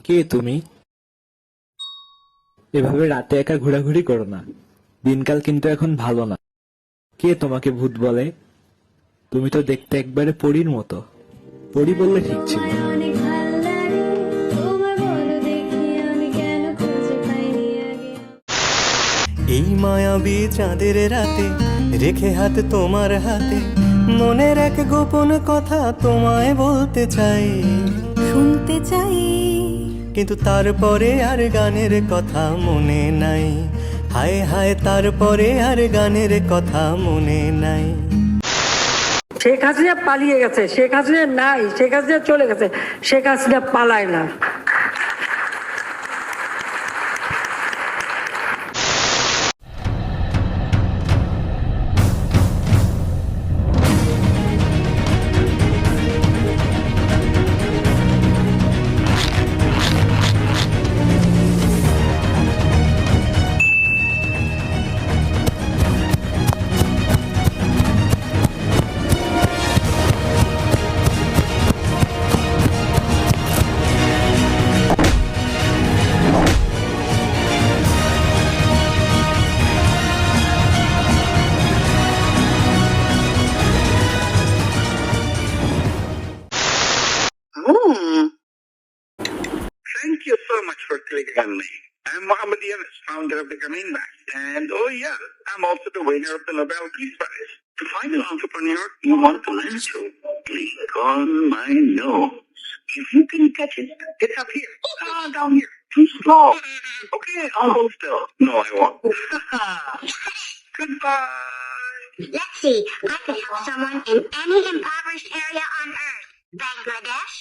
কে তুমি? এভাবে রাতে একা ঘোরাঘুরি করো না, দিনকাল কিন্তু এখন ভালো না। কে তোমাকে ভূত বলে? তুমি তো দেখতে একবারে পরীর মতো। পরী বললে ঠিক ছিল। এই মায়াবী চাঁদের রাতে রেখে হাত তোমার হাতে, মনের এক গোপন কথা তোমায় বলতে চাই, শুনতে চাই। কিন্তু তারপরে আর গানের কথা মনে নাই। হায় হায়, তারপরে আর গানের কথা মনে নাই। শেখ হাসিনা পালিয়ে গেছে, শেখ হাসিনা নাই, শেখ হাসিনা চলে গেছে, শেখ হাসিনা পালায় না। Thank you so much for clicking on me. I'm Mohammed Yunus, founder of the Kamin Bank. And oh yeah, I'm also the winner of the Nobel Peace Prize. To find an entrepreneur you want to listen to, click on my nose. If you can catch it, it's up here. Down here. Too slow. Okay, I'll hold still. No, I won't. Goodbye. Let's see, I could help someone in any impoverished area on Earth. Bangladesh?